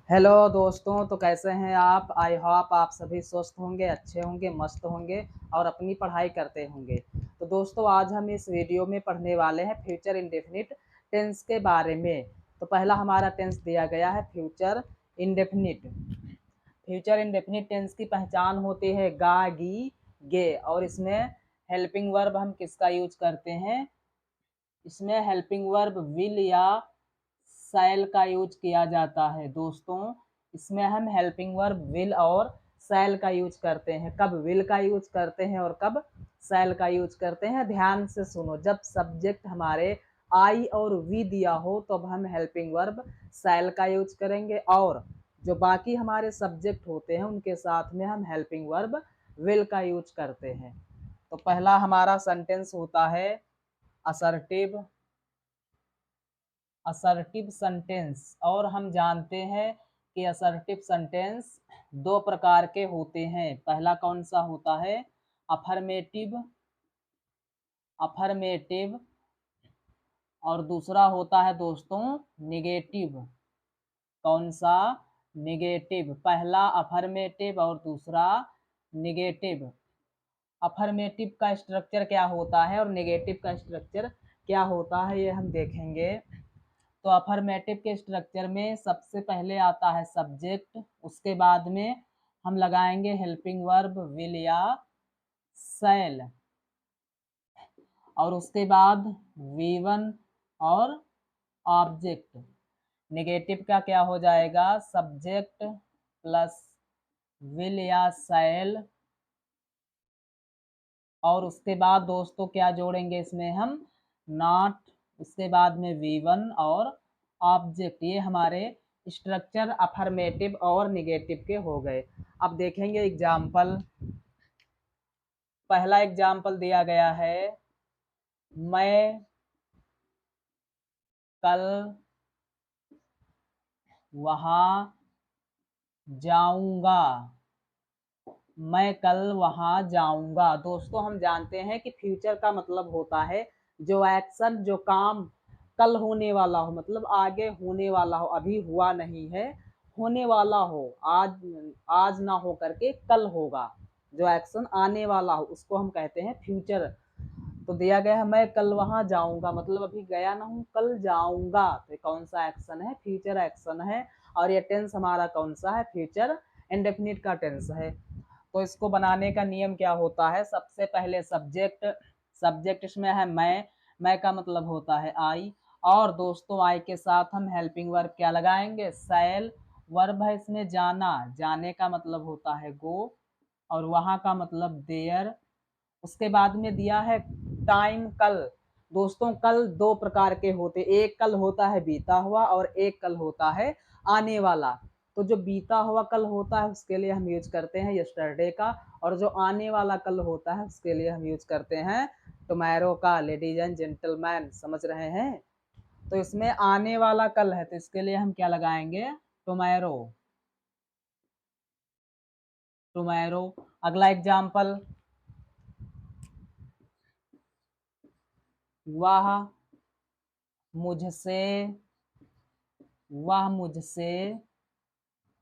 Hello दोस्तों, तो कैसे हैं आप। आई होप आप सभी स्वस्थ होंगे, अच्छे होंगे, मस्त होंगे और अपनी पढ़ाई करते होंगे। तो दोस्तों, आज हम इस वीडियो में पढ़ने वाले हैं फ्यूचर इंडेफिनिट टेंस के बारे में। तो पहला हमारा टेंस दिया गया है future indefinite. Future indefinite tense की पहचान होती है गा, गी, गे। और इसमें हेल्पिंग वर्ब हम किसका यूज करते हैं। इसमें हेल्पिंग वर्ब विल या सैल का यूज किया जाता है। दोस्तों, इसमें हम हेल्पिंग वर्ब विल और सैल का यूज करते हैं। कब विल का यूज करते हैं और कब सैल का यूज करते हैं, ध्यान से सुनो। जब सब्जेक्ट हमारे आई और वी दिया हो तो अब हम हेल्पिंग वर्ब सैल का यूज करेंगे, और जो बाकी हमारे सब्जेक्ट होते हैं उनके साथ में हम हेल्पिंग वर्ब विल का यूज करते हैं। तो पहला हमारा सेंटेंस होता है असर्टिव असर्टिव सेंटेंस। और हम जानते हैं कि असर्टिव सेंटेंस दो प्रकार के होते हैं। पहला कौन सा होता है, अफर्मेटिव अफर्मेटिव और दूसरा होता है दोस्तों निगेटिव। कौन सा, निगेटिव। पहला अफर्मेटिव और दूसरा निगेटिव। अफर्मेटिव का स्ट्रक्चर क्या होता है और नेगेटिव का स्ट्रक्चर क्या होता है, ये हम देखेंगे। तो अफर्मेटिव के स्ट्रक्चर में सबसे पहले आता है सब्जेक्ट, उसके बाद में हम लगाएंगे हेल्पिंग वर्ब विल या सैल, और उसके बाद वी1 और ऑब्जेक्ट। नेगेटिव का क्या हो जाएगा, सब्जेक्ट प्लस विल या सैल, और उसके बाद दोस्तों क्या जोड़ेंगे इसमें हम, नॉट, उसके बाद में वी1 और ऑब्जेक्ट। ये हमारे स्ट्रक्चर अफर्मेटिव और निगेटिव के हो गए। अब देखेंगे एग्जाम्पल। पहला एग्जाम्पल दिया गया है, मैं कल वहां जाऊंगा। मैं कल वहां जाऊंगा। दोस्तों, हम जानते हैं कि फ्यूचर का मतलब होता है जो एक्शन, जो काम कल होने वाला हो, मतलब आगे होने वाला हो, अभी हुआ नहीं है, होने वाला हो, आज ना हो करके कल होगा। जो एक्शन आने वाला हो उसको हम कहते हैं फ्यूचर। तो दिया गया है मैं कल वहां जाऊंगा, मतलब अभी गया ना हूं, कल जाऊंगा। तो ये कौन सा एक्शन है, फ्यूचर एक्शन है। और ये टेंस हमारा कौन सा है, फ्यूचर इंडेफिनिट का टेंस है। तो इसको बनाने का नियम क्या होता है, सबसे पहले सब्जेक्ट। सब्जेक्ट इसमें है मैं का मतलब होता है आई, और दोस्तों आई के साथ हम हेल्पिंग वर्ब क्या लगाएंगे, सैल। वर्ब है इसमें जाना, जाने का मतलब होता है गो, और वहां का मतलब देयर। उसके बाद में दिया है टाइम, कल। दोस्तों, कल दो प्रकार के होते, एक कल होता है बीता हुआ और एक कल होता है आने वाला। तो जो बीता हुआ कल होता है उसके लिए हम यूज करते हैं यस्टरडे का, और जो आने वाला कल होता है उसके लिए हम यूज करते हैं टुमारो का। लेडीज एंड जेंटलमैन, समझ रहे हैं। तो इसमें आने वाला कल है तो इसके लिए हम क्या लगाएंगे, टुमारो। टुमारो। अगला एग्जाम्पल, वह मुझसे वह मुझसे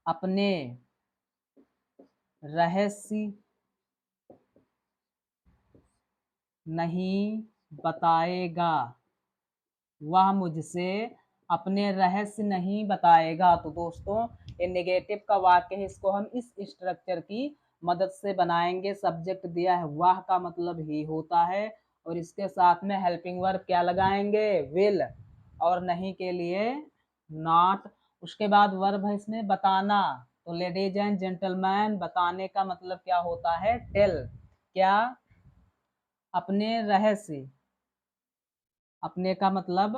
अपने रहस्य नहीं बताएगा। वह मुझसे अपने रहस्य नहीं बताएगा। तो दोस्तों, ये नेगेटिव का वाक्य है, इसको हम इस स्ट्रक्चर की मदद से बनाएंगे। सब्जेक्ट दिया है वह का मतलब ही होता है, और इसके साथ में हेल्पिंग वर्ब क्या लगाएंगे, विल, और नहीं के लिए नॉट। उसके बाद वर्ब है इसमें बताना। तो लेडीज एंड जेंटलमैन, बताने का मतलब क्या होता है, टेल। क्या, अपने रहस्य। अपने का मतलब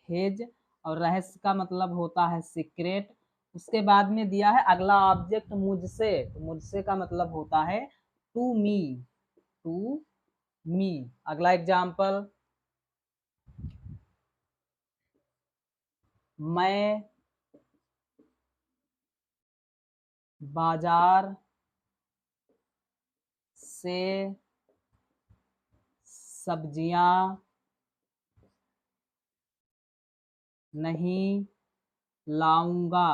हेज, और रहस्य का मतलब होता है सीक्रेट। उसके बाद में दिया है अगला ऑब्जेक्ट मुझसे। तो मुझसे का मतलब होता है टू मी। To me. अगला एग्जाम्पल, मैं बाजार से सब्जियां नहीं लाऊंगा।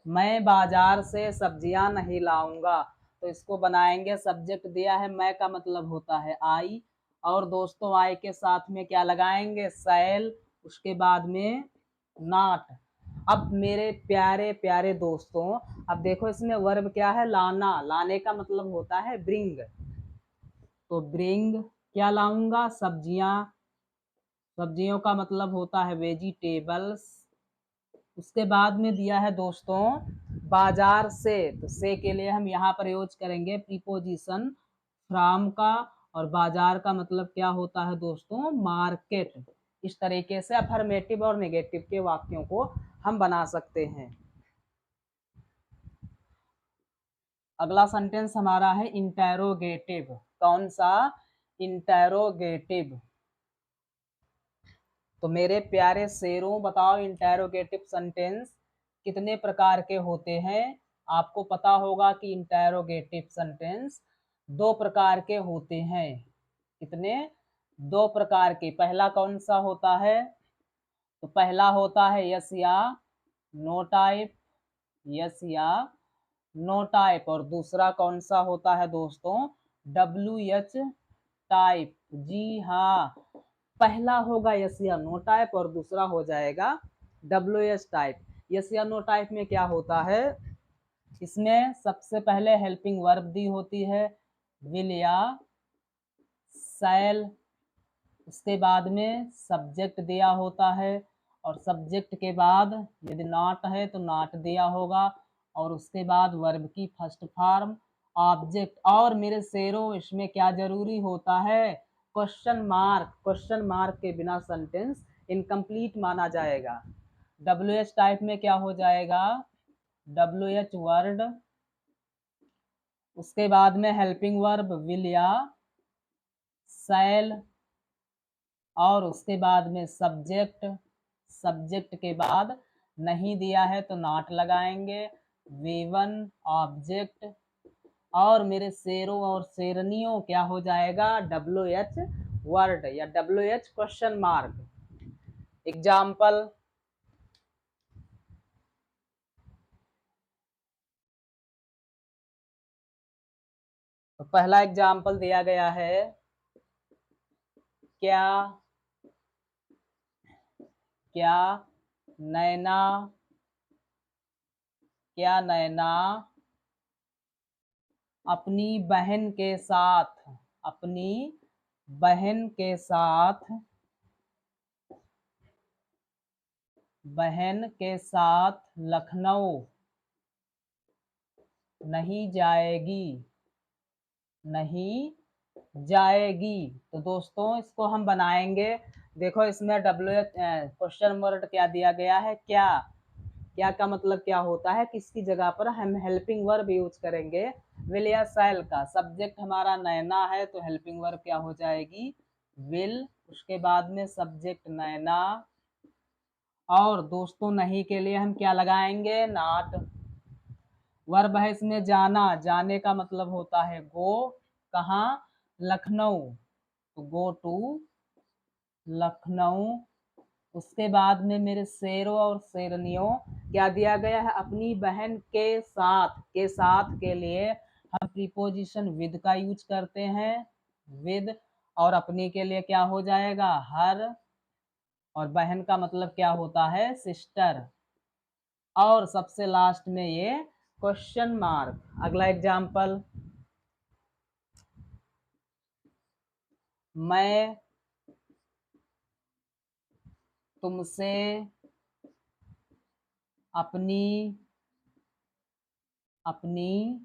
मैं बाजार से सब्जियां नहीं लाऊंगा। तो इसको बनाएंगे, सब्जेक्ट दिया है, मैं का मतलब होता है आई, और दोस्तों आई के साथ में क्या लगाएंगे, सैल, उसके बाद में नॉट। अब मेरे प्यारे प्यारे दोस्तों, अब देखो इसमें वर्ब क्या है, लाना, लाने का मतलब होता है ब्रिंग। तो ब्रिंग क्या लाऊंगा, सब्जियां, सब्जियों का मतलब होता है वेजिटेबल्स। उसके बाद में दिया है दोस्तों बाजार से, तो से के लिए हम यहाँ पर यूज करेंगे प्रीपोजिशन फ्रॉम का, और बाजार का मतलब क्या होता है दोस्तों, मार्केट। इस तरीके से अफर्मेटिव और नेगेटिव के वाक्यों को हम बना सकते हैं। अगला सेंटेंस हमारा है इंटेरोगेटिव। कौन सा, इंटेरोगेटिव। तो मेरे प्यारे शेरों, बताओ इंटेरोगेटिव सेंटेंस कितने प्रकार के होते हैं। आपको पता होगा कि इंटेरोगेटिव सेंटेंस दो प्रकार के होते हैं। कितने, दो प्रकार के। पहला कौन सा होता है, तो पहला होता है यस या नो टाइप, यस या नो टाइप। और दूसरा कौन सा होता है दोस्तों, WH टाइप। जी हाँ, पहला होगा यस या नो टाइप और दूसरा हो जाएगा WH टाइप। यस या नो टाइप में क्या होता है, इसमें सबसे पहले हेल्पिंग वर्ब दी होती है, विल या शैल। उसके बाद में सब्जेक्ट दिया होता है, और सब्जेक्ट के बाद यदि नॉट है तो नॉट दिया होगा, और उसके बाद वर्ब की फर्स्ट फॉर्म ऑब्जेक्ट। और मेरे शेरों इसमें क्या जरूरी होता है, क्वेश्चन मार्क। क्वेश्चन मार्क के बिना सेंटेंस इनकम्प्लीट माना जाएगा। WH टाइप में क्या हो जाएगा, WH वर्ड, उसके बाद में हेल्पिंग वर्ब विल या शैल, और उसके बाद में सब्जेक्ट। सब्जेक्ट के बाद नहीं दिया है तो नॉट लगाएंगे, V1 ऑब्जेक्ट। और मेरे शेरों और शेरनियों क्या हो जाएगा, WH वर्ड या WH क्वेश्चन मार्क। एग्जाम्पल, तो पहला एग्जाम्पल दिया गया है, क्या, क्या नैना, क्या नैना अपनी बहन के साथ, अपनी बहन के साथ, बहन के साथ लखनऊ नहीं जाएगी, नहीं जाएगी। तो दोस्तों इसको हम बनाएंगे। देखो इसमें WH क्वेश्चन वर्ड क्या दिया गया है, क्या। क्या का मतलब क्या होता है, किसकी जगह पर हम हेल्पिंग वर्ब यूज करेंगे, विल या शैल का। सब्जेक्ट हमारा नैना है तो हेल्पिंग वर्ब क्या हो जाएगी, विल। उसके बाद में सब्जेक्ट नैना, और दोस्तों नहीं के लिए हम क्या लगाएंगे, नॉट। वर्ब है इसमें जाना, जाने का मतलब होता है गो, कहाँ, लखनऊ, तो गो टू लखनऊ। उसके बाद में मेरे शेरों और शेरनियों क्या दिया गया है, अपनी बहन के साथ। के साथ के लिए हम प्रीपोजिशन विद का यूज करते हैं, विद। और अपनी के लिए क्या हो जाएगा, हर। और बहन का मतलब क्या होता है, सिस्टर। और सबसे लास्ट में ये क्वेश्चन मार्क। अगला एग्जाम्पल, मैं तुमसे अपनी, अपनी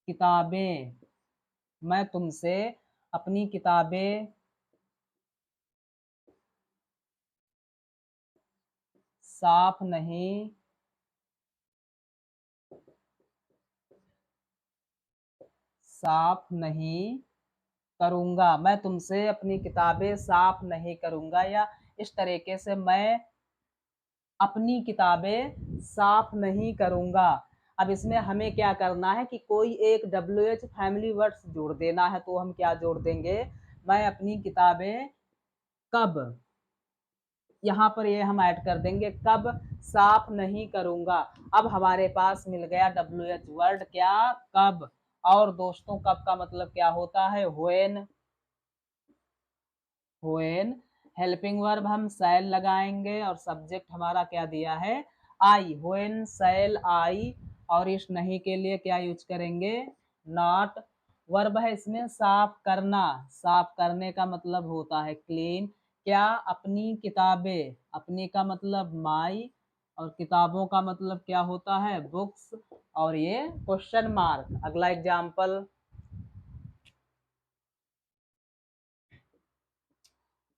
किताबें, मैं तुमसे अपनी किताबें साफ नहीं, साफ नहीं करूंगा। मैं तुमसे अपनी किताबें साफ नहीं करूंगा, या इस तरीके से मैं अपनी किताबें साफ नहीं करूंगा। अब इसमें हमें क्या करना है कि कोई एक WH फैमिली वर्ड्स जोड़ देना है, तो हम क्या जोड़ देंगे, मैं अपनी किताबें कब, यहाँ पर ये हम ऐड कर देंगे कब साफ नहीं करूंगा। अब हमारे पास मिल गया WH वर्ड, क्या, कब। और दोस्तों कब का मतलब क्या होता है, व्हेन। व्हेन हेल्पिंग वर्ब हम शैल लगाएंगे और सब्जेक्ट हमारा क्या दिया है, आई। व्हेन शैल आई। और इस नहीं के लिए क्या यूज करेंगे, नॉट। वर्ब है इसमें साफ करना, साफ करने का मतलब होता है क्लीन। क्या, अपनी किताबें, अपनी का मतलब माई, और किताबों का मतलब क्या होता है, बुक्स। और ये क्वेश्चन मार्क। अगला एग्जाम्पल,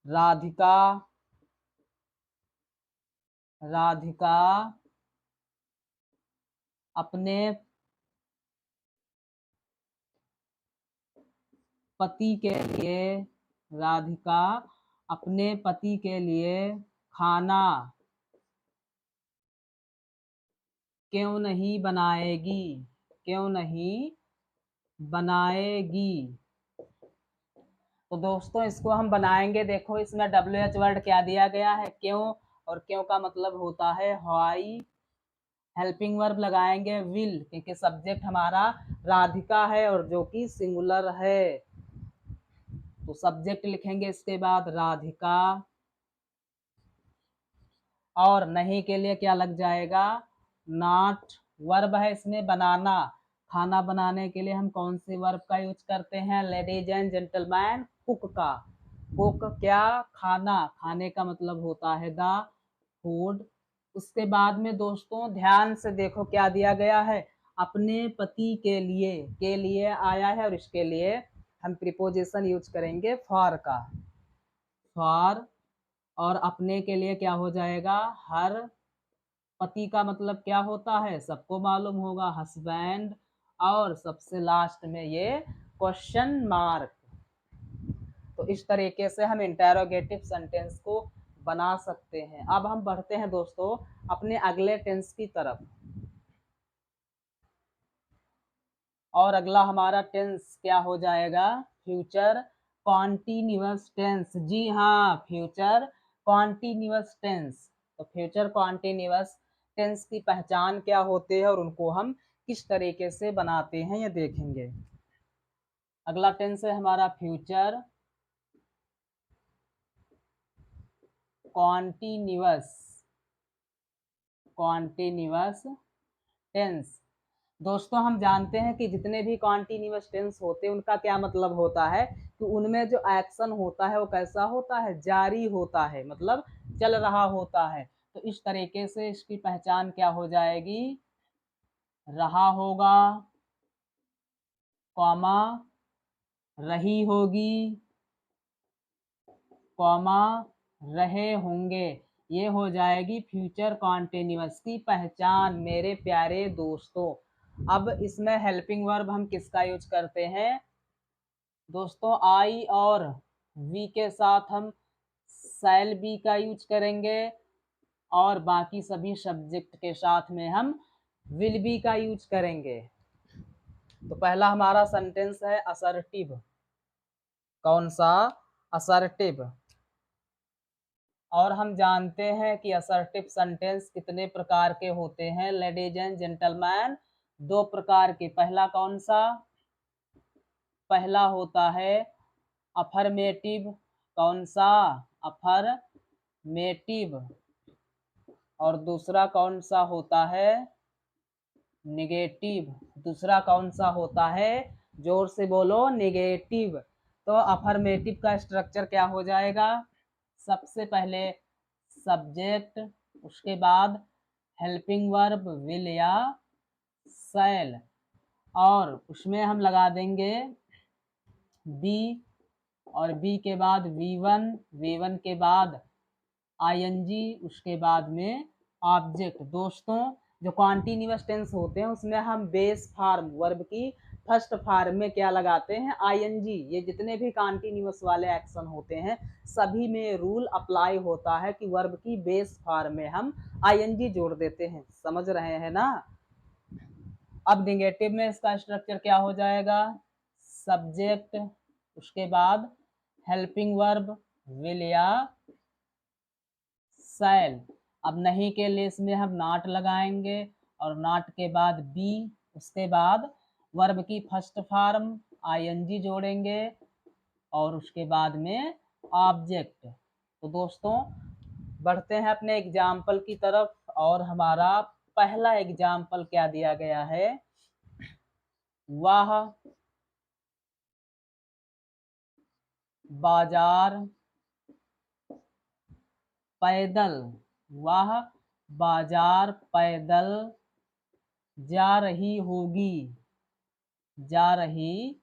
राधिका, राधिका अपने पति के लिए, राधिका अपने पति के लिए खाना क्यों नहीं बनाएगी, क्यों नहीं बनाएगी। तो दोस्तों इसको हम बनाएंगे, देखो इसमें WH वर्ड क्या दिया गया है, क्यों। और क्यों का मतलब होता है व्हाई। हेल्पिंग वर्ब लगाएंगे विल, क्योंकि सब्जेक्ट हमारा राधिका है और जो कि सिंगुलर है। तो सब्जेक्ट लिखेंगे इसके बाद राधिका। और नहीं के लिए क्या लग जाएगा, नॉट। वर्ब है इसमें बनाना, खाना बनाने के लिए हम कौन से वर्ब का यूज करते हैं, लेडीज एंड जेंटलमैन, कुक का। कुक क्या, खाना, खाने का मतलब होता है द फूड। उसके बाद में दोस्तों ध्यान से देखो क्या दिया गया है, अपने पति के लिए आया है और इसके लिए हम प्रीपोजिशन यूज करेंगे फॉर का, फॉर। और अपने के लिए क्या हो जाएगा, हर। पति का मतलब क्या होता है, सबको मालूम होगा, हस्बैंड। और सबसे लास्ट में ये क्वेश्चन मार्क। तो इस तरीके से हम इंटेरोगेटिव सेंटेंस को बना सकते हैं। अब हम बढ़ते हैं दोस्तों अपने अगले टेंस की तरफ। और अगला हमारा टेंस क्या हो जाएगा, फ्यूचर कॉन्टिन्यूअस टेंस। जी हाँ, फ्यूचर कॉन्टिन्यूअस टेंस। तो फ्यूचर कॉन्टिन्यूअस टेंस की पहचान क्या होती है और उनको हम किस तरीके से बनाते हैं ये देखेंगे। अगला टेंस है हमारा फ्यूचर कॉन्टिन्यूअस, कॉन्टिन्यूअस टेंस। दोस्तों हम जानते हैं कि जितने भी कॉन्टिन्यूअस टेंस होते हैं उनका क्या मतलब होता है कि उनमें जो एक्शन होता है वो कैसा होता है, जारी होता है, मतलब चल रहा होता है। तो इस तरीके से इसकी पहचान क्या हो जाएगी, रहा होगा, कॉमा, रही होगी, कॉमा, रहे होंगे। ये हो जाएगी फ्यूचर कॉन्टिन्यूअस की पहचान मेरे प्यारे दोस्तों। अब इसमें हेल्पिंग वर्ब हम किसका यूज करते हैं दोस्तों, आई और वी के साथ हम शैल बी का यूज करेंगे और बाकी सभी सब्जेक्ट के साथ में हम विल बी का यूज करेंगे। तो पहला हमारा सेंटेंस है असर्टिव। कौन सा, असर्टिव। और हम जानते हैं कि असर्टिव सेंटेंस कितने प्रकार के होते हैं, लेडीज एंड जेंटलमैन, दो प्रकार के। पहला कौन सा, पहला होता है अफर्मेटिव। कौन सा, अफर्मेटिव। और दूसरा कौन सा होता है, निगेटिव। दूसरा कौन सा होता है, जोर से बोलो, निगेटिव। तो अफर्मेटिव का स्ट्रक्चर क्या हो जाएगा, सबसे पहले सब्जेक्ट, उसके बाद हेल्पिंग वर्ब विल या शैल, और उसमें हम लगा देंगे बी, और बी के बाद V1, V1 के बाद आईएनजी, उसके बाद में ऑब्जेक्ट। दोस्तों जो कॉन्टिन्यूअस टेंस होते हैं उसमें हम बेस फॉर्म वर्ब की फर्स्ट फॉर्म में क्या लगाते हैं, आईएनजी। ये जितने भी कॉन्टिन्यूअस वाले एक्शन होते हैं सभी में रूल अप्लाई होता है कि वर्ब की बेस फॉर्म में हम आईएनजी जोड़ देते हैं, समझ रहे हैं ना। अब निगेटिव में इसका स्ट्रक्चर क्या हो जाएगा, सब्जेक्ट, उसके बाद हेल्पिंग वर्ब विल या शैल, अब नहीं के लिए इसमें हम नॉट लगाएंगे और नॉट के बाद बी, उसके बाद वर्ब की फर्स्ट फॉर्म आईएनजी जोड़ेंगे और उसके बाद में ऑब्जेक्ट। तो दोस्तों बढ़ते हैं अपने एग्जाम्पल की तरफ, और हमारा पहला एग्जाम्पल क्या दिया गया है, वह बाजार पैदल, वह बाजार पैदल जा रही होगी, जा रही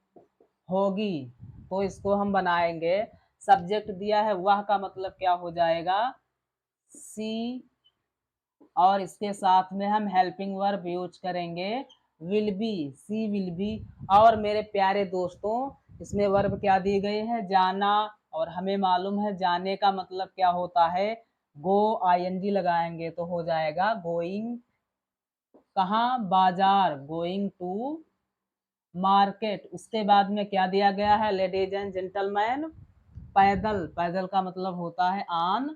होगी। तो इसको हम बनाएंगे, सब्जेक्ट दिया है वह का मतलब क्या हो जाएगा, सी, और इसके साथ में हम हेल्पिंग वर्ब यूज करेंगे will be, she will be. और मेरे प्यारे दोस्तों इसमें वर्ब क्या दी गई है, जाना, और हमें मालूम है जाने का मतलब क्या होता है, गो, आईएनजी लगाएंगे तो हो जाएगा गोइंग, कहाँ, बाजार, गोइंग टू मार्केट। उसके बाद में क्या दिया गया है, लेडीज एंड जेंटलमैन, पैदल, पैदल का मतलब होता है ऑन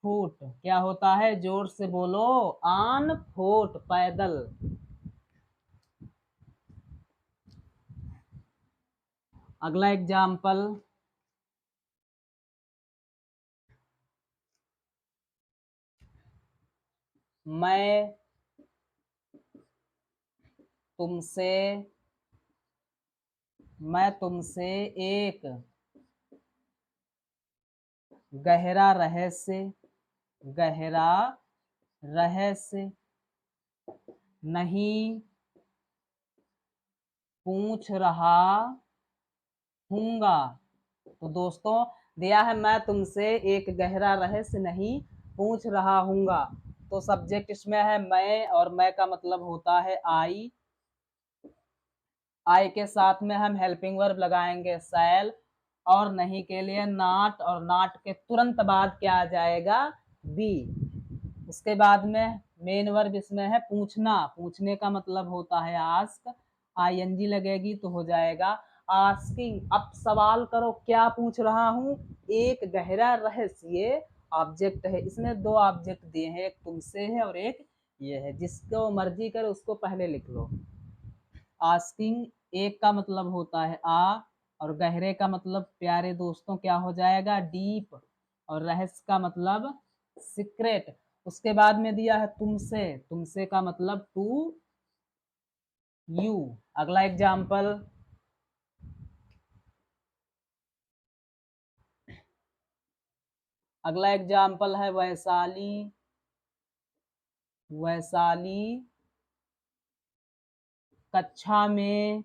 फुट, क्या होता है, जोर से बोलो, ऑन फुट, पैदल। अगला एग्जाम्पल, मैं तुमसे, मैं तुमसे एक गहरा रहस्य, गहरा रहस्य नहीं पूछ रहा हूँगा। तो दोस्तों दिया है मैं तुमसे एक गहरा रहस्य नहीं पूछ रहा हूँगा। तो सब्जेक्ट इसमें है मैं, और मैं का मतलब होता है आई, आई के साथ में हम हेल्पिंग वर्ब लगाएंगे शैल, और नहीं के लिए नॉट, और नॉट के तुरंत बाद क्या आ जाएगा, बी। उसके बाद में मेन वर्ब इसमें है पूछना, पूछने का मतलब होता है आस्क, आईएनजी लगेगी तो हो जाएगा आस्किंग। अब सवाल करो क्या पूछ रहा हूँ, एक गहरा रहस्य, ये ऑब्जेक्ट है, इसमें दो ऑब्जेक्ट दिए हैं, एक तुमसे है और एक ये है, जिसको मर्जी करे उसको पहले लिख लो। आस्किंग एक का मतलब होता है और गहरे का मतलब प्यारे दोस्तों क्या हो जाएगा, डीप, और रहस्य का मतलब सीक्रेट। उसके बाद में दिया है तुमसे, तुमसे का मतलब टू यू। अगला एग्जाम्पल, अगला एग्जाम्पल है वैशाली, वैशाली कक्षा में,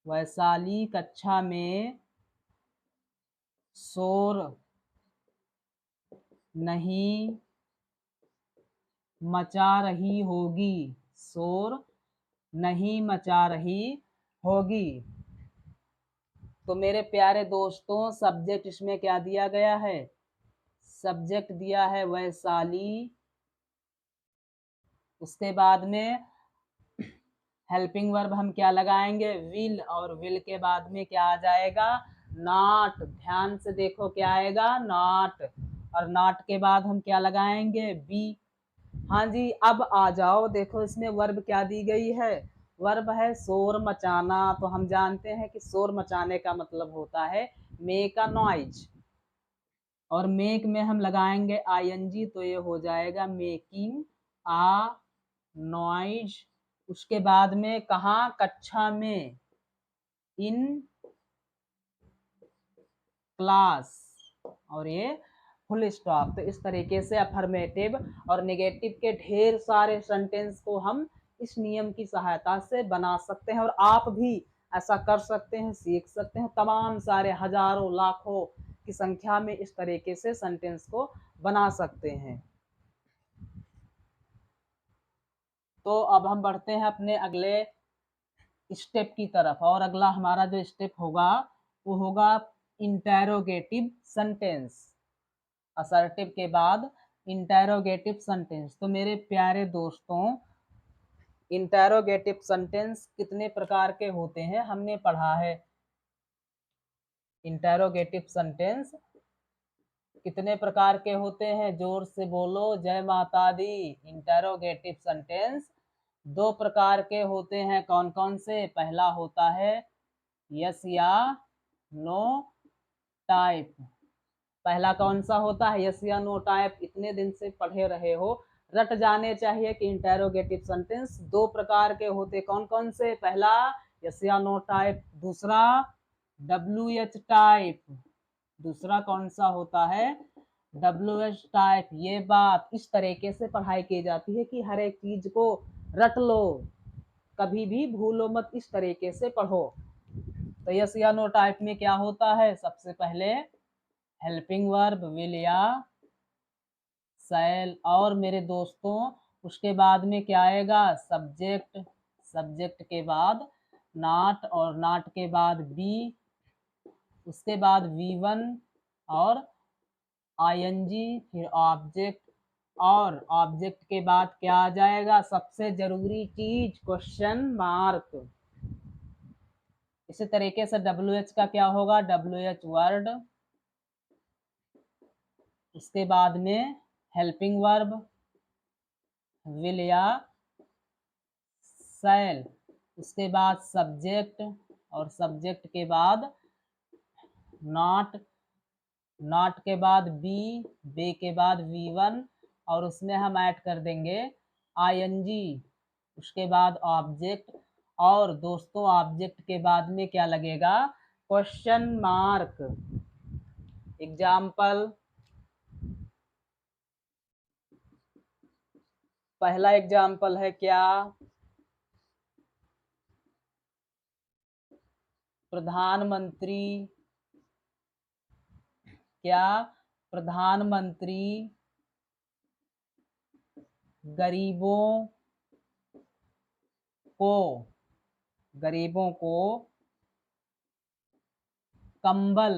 वैशाली कक्षा में शोर नहीं मचा रही होगी, शोर नहीं मचा रही होगी। तो मेरे प्यारे दोस्तों सब्जेक्ट इसमें क्या दिया गया है, सब्जेक्ट दिया है वैशाली, उसके बाद में हेल्पिंग वर्ब हम क्या लगाएंगे, विल, और विल के बाद में क्या आ जाएगा, नॉट। ध्यान से देखो क्या आएगा, नॉट, और नॉट के बाद हम क्या लगाएंगे, बी। हाँ जी अब आ जाओ, देखो इसमें वर्ब क्या दी गई है, वर्ब है शोर मचाना। तो हम जानते हैं कि शोर मचाने का मतलब होता है मेक अ नॉइज, और मेक में हम लगाएंगे आईएनजी तो ये हो जाएगा मेकिंग आ नॉइज। उसके बाद में कहा, कक्षा में, इन क्लास, और ये फुल स्टॉप। तो इस तरीके से अफर्मेटिव और नेगेटिव के ढेर सारे सेंटेंस को हम इस नियम की सहायता से बना सकते हैं, और आप भी ऐसा कर सकते हैं, सीख सकते हैं। तमाम सारे हजारों लाखों की संख्या में इस तरीके से सेंटेंस को बना सकते हैं। तो अब हम बढ़ते हैं अपने अगले स्टेप की तरफ, और अगला हमारा जो स्टेप होगा वो होगा इंटेरोगेटिव सेंटेंस। असर्टिव के बाद इंटेरोगेटिव सेंटेंस। तो मेरे प्यारे दोस्तों इंटेरोगेटिव सेंटेंस कितने प्रकार के होते हैं हमने पढ़ा है। इंटेरोगेटिव सेंटेंस कितने प्रकार के होते हैं? जोर से बोलो, जय माता दी। इंटेरोगेटिव सेंटेंस दो प्रकार के होते हैं, कौन कौन से? पहला होता है यस या नो टाइप। पहला कौन सा होता है? यस या नो टाइप। इतने दिन से पढ़े रहे हो, रट जाने चाहिए कि इंटेरोगेटिव सेंटेंस दो प्रकार के होते, कौन कौन से? पहला यस या नो टाइप, दूसरा WH टाइप। दूसरा कौन सा होता है? WH type. ये बात इस तरीके से पढ़ाई की जाती है कि हर एक चीज को रट लो, कभी भी भूलो मत, इस तरीके से पढ़ो। तो यस या नो टाइप में क्या होता है? सबसे पहले हेल्पिंग वर्ब विल या शैल, और मेरे दोस्तों उसके बाद में क्या आएगा? सब्जेक्ट। सब्जेक्ट के बाद नॉट, और नॉट के बाद बी, उसके बाद V1 और ING, फिर ऑब्जेक्ट, और ऑब्जेक्ट के बाद क्या आ जाएगा? सबसे जरूरी चीज क्वेश्चन मार्क। इसी तरीके से WH का क्या होगा? WH वर्ड, उसके बाद में हेल्पिंग वर्ब विल या शैल, उसके बाद सब्जेक्ट, और सब्जेक्ट के बाद नॉट, नॉट के बाद बी के बाद V1, और उसमें हम ऐड कर देंगे ING, उसके बाद ऑब्जेक्ट, और दोस्तों ऑब्जेक्ट के बाद में क्या लगेगा? Question mark. एग्जाम्पल, पहला एग्जाम्पल है क्या? प्रधानमंत्री, क्या प्रधानमंत्री गरीबों को, गरीबों को कंबल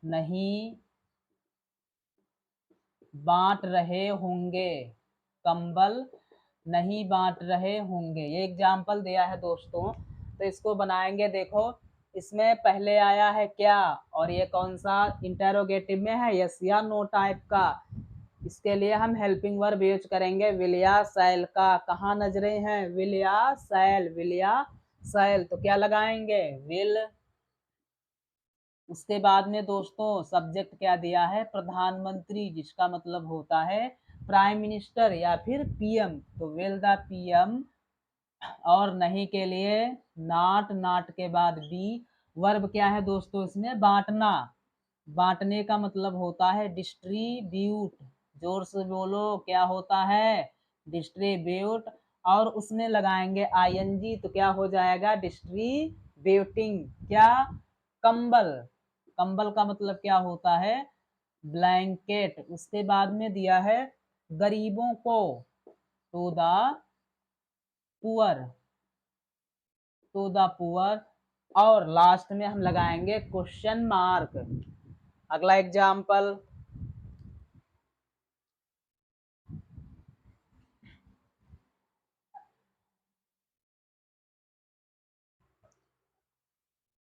नहीं बांट रहे होंगे, कंबल नहीं बांट रहे होंगे। ये एग्जाम्पल दिया है दोस्तों, तो इसको बनाएंगे। देखो इसमें पहले आया है क्या, और ये कौन सा इंटेरोगेटिव में है? यस या नो टाइप का। इसके लिए हम हेल्पिंग वर्ब यूज करेंगे विल या शैल का। कहाँ नजरें हैं? विल या शैल, विल या शैल, तो क्या लगाएंगे? विल। उसके बाद में दोस्तों सब्जेक्ट क्या दिया है? प्रधानमंत्री, जिसका मतलब होता है प्राइम मिनिस्टर या फिर PM, तो विल द PM। और नहीं के लिए नॉट, नॉट के बाद बी। वर्ब क्या है दोस्तों? इसमें बांटना। बांटने का मतलब होता है डिस्ट्रीब्यूट। जोर से बोलो, क्या होता है? डिस्ट्रीब्यूट। और उसमें लगाएंगे ING, तो क्या हो जाएगा? डिस्ट्रीब्यूटिंग। क्या? कंबल। कंबल का मतलब क्या होता है? ब्लैंकेट। उसके बाद में दिया है गरीबों को, to the poor, to the poor, और लास्ट में हम लगाएंगे क्वेश्चन मार्क। अगला एग्जाम्पल,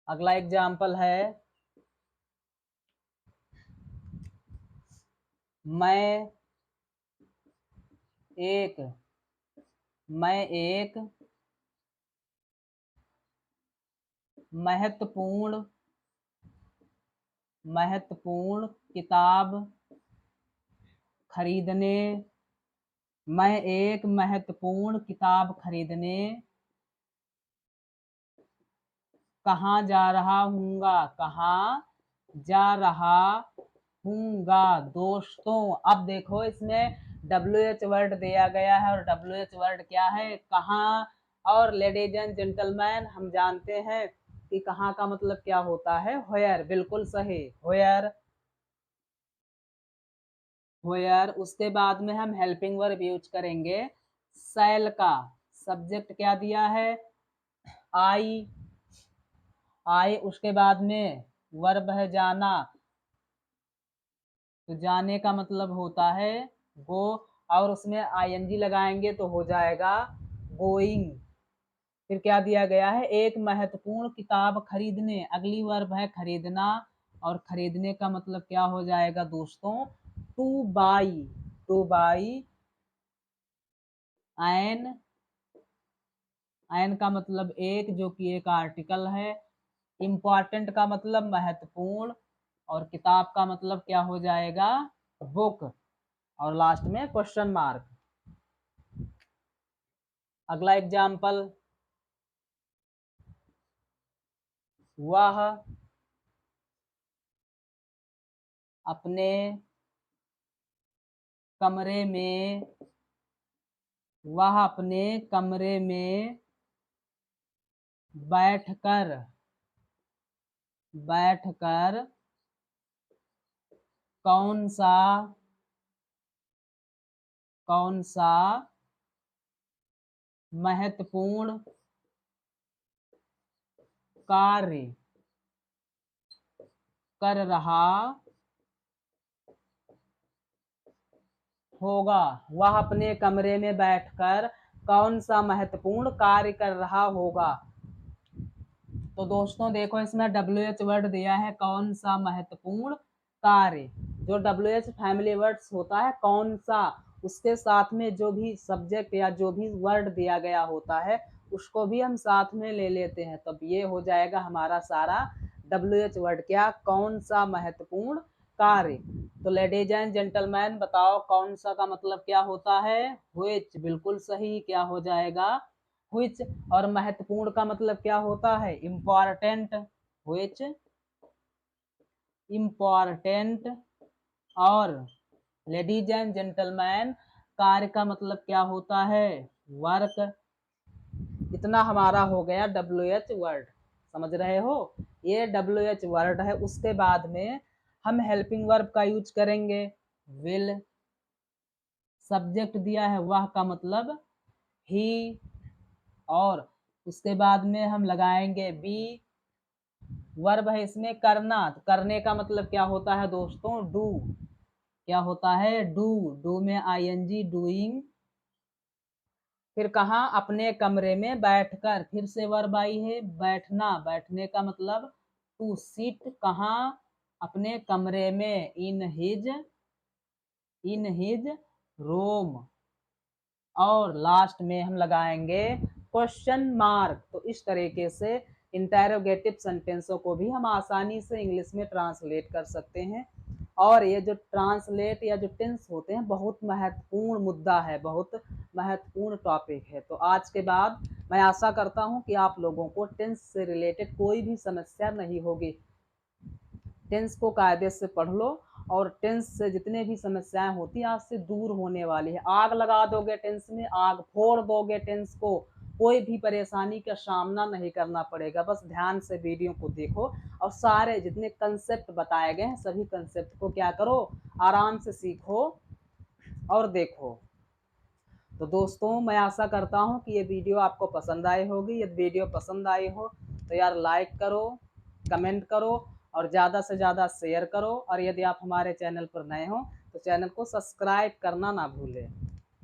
अगला एग्जाम्पल है मैं एक, मैं एक महत्वपूर्ण, महत्वपूर्ण किताब खरीदने, मैं एक महत्वपूर्ण किताब खरीदने कहाँ जा रहा हूँगा, कहाँ जा रहा हूँगा। दोस्तों अब देखो इसमें WH वर्ड दिया गया है, और WH वर्ड क्या है? कहाँ। और लेडीज एंड जेंटलमैन हम जानते हैं कि कहाँ का मतलब क्या होता है? व्हेयर। बिल्कुल सही, व्हेयर, व्हेयर। उसके बाद में हम हेल्पिंग वर्ब यूज करेंगे शैल का। सब्जेक्ट क्या दिया है? आई, आई। उसके बाद में वर्ब है जाना, तो जाने का मतलब होता है गो, और उसमें ING लगाएंगे तो हो जाएगा गोइंग। फिर क्या दिया गया है? एक महत्वपूर्ण किताब खरीदने, अगली वर्ब है खरीदना, और खरीदने का मतलब क्या हो जाएगा दोस्तों, two by. Two by n, n का मतलब एक, जो कि एक आर्टिकल है। इम्पॉर्टेंट का मतलब महत्वपूर्ण, और किताब का मतलब क्या हो जाएगा, बुक, और लास्ट में क्वेश्चन मार्क। अगला एग्जाम्पल, वह अपने कमरे में, वह अपने कमरे में बैठकर, बैठकर कौन सा, कौन सा महत्वपूर्ण कार्य कर रहा होगा। वह अपने कमरे में बैठकर कौन सा महत्वपूर्ण कार्य कर रहा होगा। तो दोस्तों देखो, इसमें WH वर्ड दिया है, कौन सा महत्वपूर्ण कार्य। जो WH फैमिली वर्ड्स होता है, कौन सा, उसके साथ में जो भी सब्जेक्ट या जो भी वर्ड दिया गया होता है उसको भी हम साथ में ले लेते हैं। तब ये हो जाएगा हमारा सारा WH वर्ड, क्या, कौन सा महत्वपूर्ण कार्य। तो लेडीज एंड जेंटलमैन बताओ, कौन सा का मतलब क्या होता है, व्हिच, बिल्कुल सही, क्या हो जाएगा, व्हिच। और महत्वपूर्ण का मतलब क्या होता है, इम्पॉर्टेंट, व्हिच इम्पॉर्टेंट। और लेडीज एंड जेंटलमैन, कार्य का मतलब क्या होता है, वर्क। इतना हमारा हो गया WH वर्ड, समझ रहे हो, ये WH वर्ड है। उसके बाद में हम हेल्पिंग वर्ब का यूज करेंगे, विल। सब्जेक्ट दिया है वह का मतलब ही, और उसके बाद में हम लगाएंगे बी। वर्ब है इसमें करना, तो करने का मतलब क्या होता है दोस्तों, डू। क्या होता है, डू। डू में ING, डूइंग। फिर कहा, अपने कमरे में बैठकर, फिर से वर्ब आई है बैठना। बैठने का मतलब टू सिट, कहाँ, अपने कमरे में, इन हिज रूम। और लास्ट में हम लगाएंगे क्वेश्चन मार्क। तो इस तरीके से इंटेरोगेटिव सेंटेंसों को भी हम आसानी से इंग्लिश में ट्रांसलेट कर सकते हैं। और ये जो ट्रांसलेट या जो टेंस होते हैं, बहुत महत्वपूर्ण मुद्दा है, बहुत महत्वपूर्ण टॉपिक है। तो आज के बाद मैं आशा करता हूँ कि आप लोगों को टेंस से रिलेटेड कोई भी समस्या नहीं होगी। टेंस को कायदे से पढ़ लो, और टेंस से जितने भी समस्याएं होती हैं आज से दूर होने वाली है। आग लगा दोगे टेंस में, आग फोड़ दोगे टेंस को, कोई भी परेशानी का सामना नहीं करना पड़ेगा। बस ध्यान से वीडियो को देखो, और सारे जितने कंसेप्ट बताए गए हैं सभी कंसेप्ट को क्या करो, आराम से सीखो और देखो। तो दोस्तों मैं आशा करता हूँ कि ये वीडियो आपको पसंद आई होगी। यदि वीडियो पसंद आई हो तो यार लाइक करो, कमेंट करो, और ज़्यादा से ज़्यादा शेयर करो। और यदि आप हमारे चैनल पर नए हो तो चैनल को सब्सक्राइब करना ना भूलें।